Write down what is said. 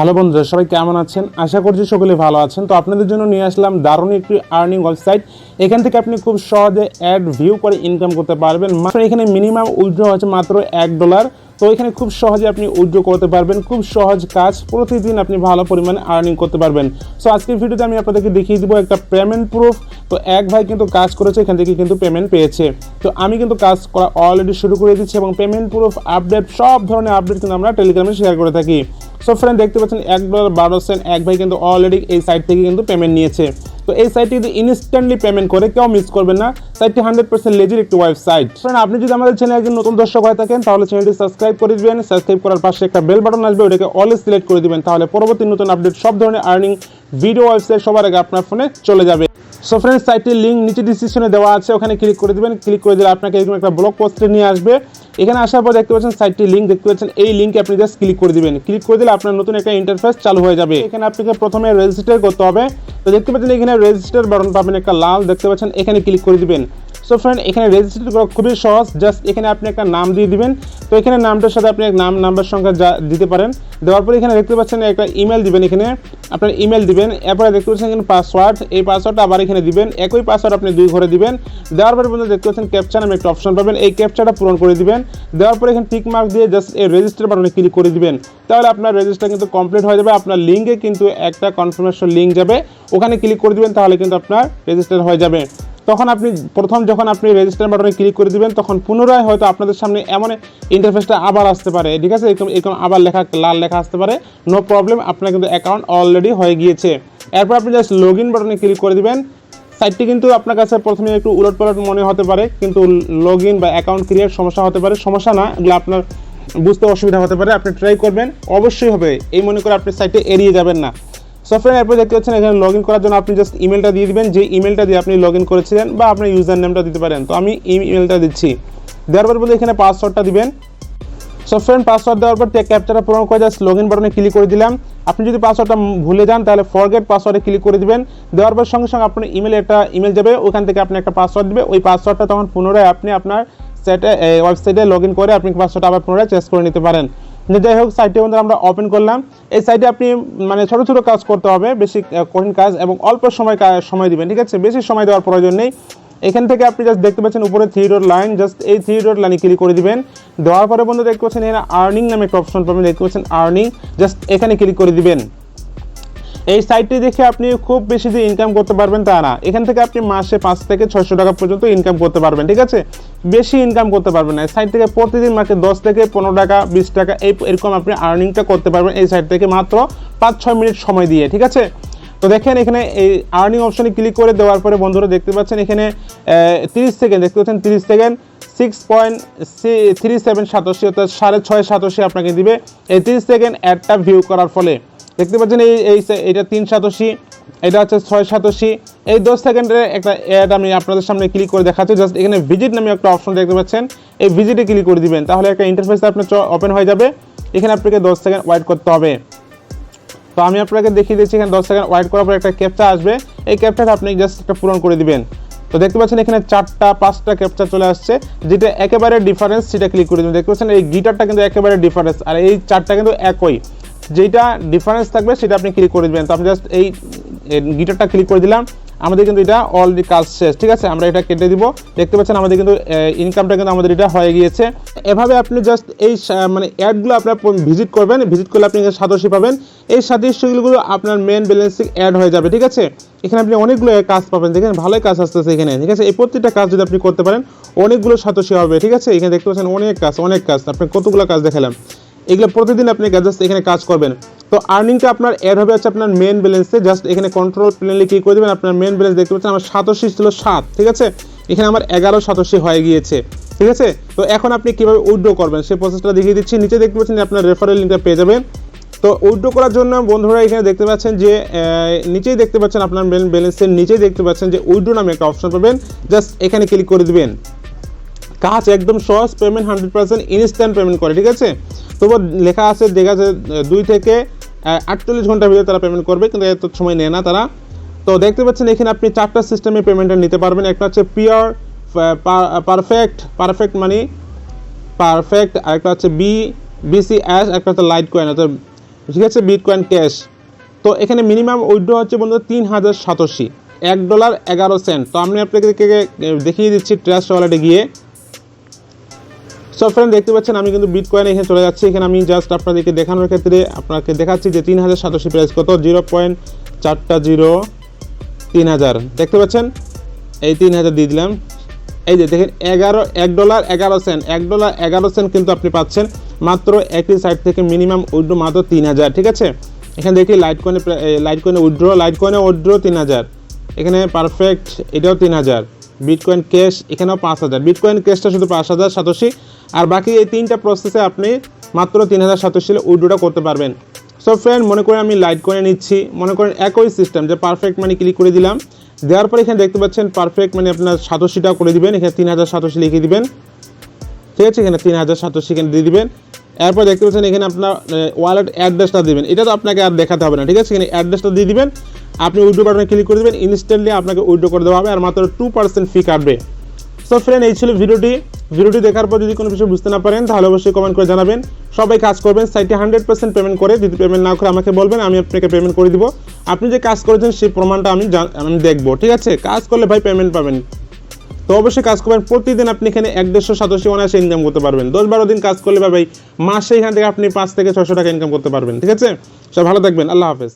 Hello বন্ধুরা, সবাই কেমন আছেন? আশা করছি সকলে ভালো আছেন। তো আপনাদের জন্য নিয়ে আসলাম দারুণ একটি আর্নিং ওয়েবসাইট। এখান থেকে আপনি খুব সহজে অ্যাড ভিউ করে ইনকাম করতে পারবেন। মাত্র এখানে মিনিমাম উইথড্র হচ্ছে মাত্র $1। তো এখানে খুব সহজে আপনি উইথড্র করতে পারবেন। খুব সহজ কাজ, প্রতিদিন আপনি ভালো পরিমাণে আর্নিং করতে পারবেন। সো আজকের ভিডিওতে আমি আপনাদেরকে দেখিয়ে দিব একটা পেমেন্ট প্রুফ। তো এক ভাই কিন্তু কাজ করেছে, এখান থেকে কিন্তু পেমেন্ট পেয়েছে। তো আমি কিন্তু কাজ করা অলরেডি শুরু করে দিচ্ছি এবং পেমেন্ট প্রুফ আপডেট সব ধরনের আপডেট কিন্তু আমরা টেলিগ্রামে শেয়ার করে থাকি। সো ফ্রেন্ড, দেখতে পাচ্ছেন $1.12 এক ভাই কিন্তু অলরেডি এই সাইট থেকে কিন্তু পেমেন্ট নিয়েছে। তো এই সাইটটি যদি ইনস্ট্যান্টলি পেমেন্ট করে, কেউ মিস করবেন না। সাইটটি 100% লেজির একটি ওয়েবসাইট। ফ্রেন্ড, আপনি যদি আমাদের চ্যানেলে একজন নতুন দর্শক হয়ে থাকেন তাহলে চ্যানেলটি সাবস্ক্রাইব করে দিবেন। সাবস্ক্রাইব করার পাশে একটা বেল বাটন আসবে, ওটাকে অল সিলেক্ট করে দিবেন। তাহলে পরবর্তী নতুন আপডেট সব ধরনের আর্নিং ভিডিও ওয়েবসাইট সবার আগে আপনার ফোনে চলে যাবে। সো ফ্রেন্ডস, সাইটটির লিঙ্ক নিচে ডিসক্রিপশনে দেওয়া আছে, ওখানে ক্লিক করে দিবেন। ক্লিক করে দিলে আপনাকে এরকম একটা ব্লগ পোস্টে নিয়ে আসবে। এখানে আসার পর দেখতে পাচ্ছেন সাইটটির লিঙ্ক দেখতে পাচ্ছেন, এই লিঙ্কে আপনি জাস্ট ক্লিক করে দিবেন। ক্লিক করে দিলে আপনার নতুন একটা ইন্টারফেস চালু হয়ে যাবে। এখানে আপনাকে প্রথমে রেজিস্টার করতে হবে। তো দেখতে পাচ্ছেন এখানে রেজিস্টার বাটন পাবেন একটা লাল, দেখতে পাচ্ছেন, এখানে ক্লিক করে দিবেন। সো ফ্রেন্ড, এখানে রেজিস্টার করা খুবই সহজ। জাস্ট এখানে আপনি একটা নাম দিয়ে দিবেন। তো এখানে নামটার সাথে আপনি নাম নাম্বার সংখ্যা যা দিতে পারেন। দেওয়ার পরে এখানে দেখতে পাচ্ছেন একটা ইমেল দিবেন। এখানে আপনার ইমেল দিবেন। এরপরে দেখতে পাচ্ছেন এখানে পাসওয়ার্ড, এই পাসওয়ার্ডটা আবার এখানে দিবেন। একই পাসওয়ার্ড আপনি 2 ঘরে দিবেন। দেওয়ার পরে বন্ধু দেখতে পাচ্ছেন ক্যাপচা নামে একটা অপশন পাবেন, এই ক্যাপচাটা পূরণ করে দিবেন। দেওয়ার পরে এখানে টিক মার্ক দিয়ে জাস্ট এই রেজিস্টার বাটনে ক্লিক করে দিবেন। তাহলে আপনার রেজিস্টার কিন্তু কমপ্লিট হয়ে যাবে। আপনার লিঙ্কে কিন্তু একটা কনফার্মেশন লিঙ্ক যাবে, ওখানে ক্লিক করে দিবেন। তাহলে কিন্তু আপনার রেজিস্টার হয়ে যাবে। তখন আপনি যখন আপনি রেজিস্টার বাটনে ক্লিক করে দিবেন, তখন পুনরায় হয়তো আপনাদের সামনে এমন ইন্টারফেসটা আবার আসতে পারে। ঠিক আছে, এরকম আবার লাল লেখা আসতে পারে। নো প্রবলেম, আপনার কিন্তু অ্যাকাউন্ট অলরেডি হয়ে গিয়েছে। এরপর আপনি জাস্ট লগ ইন বাটনে ক্লিক করে দিবেন। সাইটটি কিন্তু আপনার কাছে প্রথমে একটু উলটপালট মনে হতে পারে, কিন্তু লগ ইন বা অ্যাকাউন্ট ক্রিয়েট সমস্যা হতে পারে। সমস্যা না, এগুলো আপনার বুঝতে অসুবিধা হতে পারে। আপনি ট্রাই করবেন, অবশ্যই হবে। এই মনে করে আপনি সাইটে এড়িয়ে যাবেন না। সফটওয়্যার এরপর দেখতে পাচ্ছেন এখানে লগ ইন করার জন্য আপনি জাস্ট ইমেলটা দিয়ে দিবেন, যে ইমেলটা দিয়ে আপনি লগ ইন করেছিলেন, বা আপনার ইউজার নেমটা দিতে পারেন। তো আমি ইমেলটা দিচ্ছি। দেওয়ার পর বলতে এখানে পাসওয়ার্ডটা দিবেন। সফটওয়্যার পাসওয়ার্ড দেওয়ার পর ক্যাপচাটা পূরণ করে জাস্ট লগ ইন বাটনে ক্লিক করে দিলাম। আপনি যদি পাসওয়ার্ডটা ভুলে যান তাহলে ফরগেট পাসওয়ার্ডে ক্লিক করে দিবেন। দেওয়ার পর সঙ্গে সঙ্গে আপনার ইমেলে একটা ইমেল যাবে, ওখান থেকে আপনি একটা পাসওয়ার্ড দিবে। ওই পাসওয়ার্ডটা তখন পুনরায় আপনি আপনার ওয়েবসাইটে লগ ইন করে আপনি পাসওয়ার্ডটা আবার পুনরায় চেঞ্জ করে নিতে পারেন। যাই হোক, সাইটটি আমরা ওপেন করলাম। এই সাইটে আপনি মানে ছোটো ছোটো কাজ করতে হবে, বেশি কঠিন কাজ, এবং অল্প সময় দিবেন। ঠিক আছে, বেশি সময় দেওয়ার প্রয়োজন নেই। এখান থেকে আপনি জাস্ট দেখতে পাচ্ছেন উপরে 3 ডট লাইন, জাস্ট এই 3 ডট লাইনে ক্লিক করে দিবেন। দেওয়ার পরে বন্ধু দেখতে পাচ্ছেন এখানে আর্নিং নামে একটা অপশন পাবেন, দেখতে পাচ্ছেন আর্নিং, জাস্ট এখানে ক্লিক করে দিবেন। এই সাইটটি দেখে আপনি খুব বেশি যে ইনকাম করতে পারবেন তা না, এখান থেকে আপনি মাসে 5 থেকে 600 টাকা পর্যন্ত ইনকাম করতে পারবেন। ঠিক আছে, বেশি ইনকাম করতে পারবেন না। এই সাইট থেকে প্রতিদিন মাসে 10 থেকে 15 টাকা 20 টাকা এরকম আপনি আর্নিংটা করতে পারবেন এই সাইট থেকে মাত্র 5-6 মিনিট সময় দিয়ে। ঠিক আছে, তো দেখেন এখানে এই আর্নিং অপশনে ক্লিক করে দেওয়ার পরে বন্ধুরা দেখতে পাচ্ছেন এখানে 30 সেকেন্ড, দেখতে পাচ্ছেন 30 সেকেন্ড 6.3787 অর্থাৎ 6.87 আপনাকে দিবে এই 30 সেকেন্ড অ্যাডটা ভিউ করার ফলে। দেখতে পাচ্ছেন এইটা 387, এটা হচ্ছে 687। এই 10 সেকেন্ডের একটা অ্যাড আমি আপনাদের সামনে ক্লিক করে দেখাচ্ছি। জাস্ট এখানে ভিজিট নামে একটা অপশন দেখতে পাচ্ছেন, এই ভিজিটে ক্লিক করে দিবেন। তাহলে একটা ইন্টারফেস আপনার ওপেন হয়ে যাবে। এখানে আপনাকে 10 সেকেন্ড ওয়েট করতে হবে। তো আমি আপনাকে দেখিয়ে দিচ্ছি, এখানে 10 সেকেন্ড ওয়েট করার পর একটা ক্যাপচা আসবে, এই ক্যাপচাটা আপনি জাস্ট একটা পূরণ করে দিবেন। তো দেখতে পাচ্ছেন এখানে 4-5টা ক্যাপচা চলে আসছে, যেটা একেবারে ডিফারেন্স, সেটা ক্লিক করে দিবেন। দেখতে পাচ্ছেন এই গিটারটা কিন্তু একেবারে ডিফারেন্স, আর এই 4টা কিন্তু একই। যেটা ডিফারেন্স থাকবে সেটা আপনি ক্লিক করে দিবেন। তো আপনি জাস্ট এই গিটারটা ক্লিক করে দিলাম, আমাদের কিন্তু এটা অলরেডি কাজ শেষ। ঠিক আছে, আমরা এটা কেটে দিব। দেখতে পাচ্ছেন আমাদের কিন্তু ইনকামটা কিন্তু আমাদের এটা হয়ে গিয়েছে। এভাবে আপনি জাস্ট এই মানে অ্যাডগুলো আপনার ভিজিট করবেন, ভিজিট করলে আপনি সাতোশি পাবেন। এই সাতোশিগুলো আপনার মেন ব্যালেন্সে অ্যাড হয়ে যাবে। ঠিক আছে, এখানে আপনি অনেকগুলো কাজ পাবেন, দেখেন ভালোই কাজ আসতেছে এখানে। ঠিক আছে, এই প্রত্যেকটা কাজ যদি আপনি করতে পারেন অনেকগুলো সাতোশি হবে। ঠিক আছে, এখানে দেখতে পাচ্ছেন অনেক কাজ, আপনি কতগুলো কাজ দেখালাম। এগুলো প্রতিদিন আপনি জাস্ট এখানে কাজ করবেন। তো আর্নিংটা আপনার অ্যাড হবে হচ্ছে আপনার মেন ব্যালেন্সে। জাস্ট এখানে কন্ট্রোল প্লেনে ক্লিক করে দেবেন। আপনার মেন ব্যালেন্স দেখতে পাচ্ছেন আমার সাতোশি ছিল 7। ঠিক আছে, এখানে আমার 11 সাতোশি হয়ে গিয়েছে। ঠিক আছে, তো এখন আপনি কীভাবে উইথড্র করবেন সেই প্রসেসটা দেখিয়ে দিচ্ছি। নিচে দেখতে পাচ্ছেন যে আপনার রেফারেল লিঙ্কটা পেয়ে যাবেন। তো উইথড্র করার জন্য বন্ধুরা এখানে দেখতে পাচ্ছেন যে নিচেই দেখতে পাচ্ছেন আপনার মেন ব্যালেন্সের নিচেই দেখতে পাচ্ছেন যে উইথড্র নামে একটা অপশন পাবেন, জাস্ট এখানে ক্লিক করে দিবেন। কাজ একদম সহজ, পেমেন্ট 100% ইনস্ট্যান্ট পেমেন্ট করে। ঠিক আছে, তবু লেখা আছে 2 থেকে 48 ঘন্টার ভিতরে তারা পেমেন্ট করবে, কিন্তু এত সময় নেয় না তারা। তো দেখতে পাচ্ছেন এখানে আপনি 4টা সিস্টেমে পেমেন্টটা নিতে পারবেন। একটা হচ্ছে পিওর পারফেক্ট মানি পারফেক্ট, আরেকটা হচ্ছে BCS, একটা হচ্ছে লাইট কয়েন অর্থাৎ ঠিক আছে, বিটকয়েন ক্যাশ। তো এখানে মিনিমাম উইথড্র হচ্ছে বন্ধুরা 3000 সাতোশি, $1.11। তো আমি আপনাকে দেখিয়ে দিচ্ছি ট্রাস্ট ওয়ালেটে গিয়ে। সো ফ্রেন্ড দেখতে পাচ্ছেন আমি কিন্তু বিটকয়েন এখানে চলে যাচ্ছি। এখানে আমি জাস্ট আপনাদেরকে দেখানোর ক্ষেত্রে আপনাকে দেখাচ্ছি যে 3000 সাতোশি প্রাইস কত, 0.403,000 দেখতে পাচ্ছেন। এই 3000 দিয়ে দিলাম। এই যে দেখেন $1.11, $1.11 কিন্তু আপনি পাচ্ছেন মাত্র একটি সাইট থেকে মিনিমাম উইথড্র মাত্র 3000। ঠিক আছে, এখানে দেখি লাইটকয়েনে উইথড্র 3000, এখানে পারফেক্ট এটাও 3000, বিটকয়েন ক্যাশ এখানেও 5000, বিটকয়েন ক্যাশটা শুধু 5000 সাতোশি, আর বাকি এই তিনটা প্রসেসে আপনি মাত্র 3000 সাতোশি উইথড্রটা করতে পারবেন। সো ফ্রেন্ড মনে করেন আমি লাইটকয়েনে নিচ্ছি, মনে করেন একই সিস্টেম যে পারফেক্ট মানি ক্লিক করে দিলাম, দেওয়ার পর এখানে দেখতে পাচ্ছেন পারফেক্ট মানে আপনার সাতোশিটা করে দিবেন, এখানে 3000 সাতোশি লিখে দিবেন। ঠিক আছে, এখানে 3000 সাতোশি এখানে দিয়ে দিবেন। এরপর দেখতে পাচ্ছেন এখানে আপনার ওয়ালেট অ্যাড্রেসটা দিবেন, এটা তো আপনাকে আর দেখাতে হবে না। ঠিক আছে, এখানে অ্যাড্রেসটা দিয়ে দিবেন, আপনি উইথড্র বাটনে ক্লিক করে দেবেন, ইনস্ট্যান্টলি আপনাকে উইথড্র করে দেওয়া হবে, আর মাত্র 2% ফি কাটবে। সো ফ্রেন্ড এই ছিল ভিডিওটি দেখার পর যদি কোনো কিছু বুঝতে না পারেন তাহলে অবশ্যই কমেন্ট করে জানাবেন। সবাই কাজ করবেন, সাইটে 100% পেমেন্ট করে, যদি পেমেন্ট না করে আমাকে বলবেন, আমি আপনাকে পেমেন্ট করে দিব। আপনি যে কাজ করেছেন সেই প্রমাণটা আমি দেখবো। ঠিক আছে, কাজ করলে ভাই পেমেন্ট পাবেন। তো অবশ্যই কাজ করবেন, প্রতিদিন আপনি এখানে 150 সাতোশি অনায়াসে ইনকাম করতে পারবেন। 10-12 দিন কাজ করলে ভাই মাসে এখান থেকে আপনি 5 থেকে 600 টাকা ইনকাম করতে পারবেন। ঠিক আছে, সব ভালো থাকবেন, আল্লাহ হাফেজ।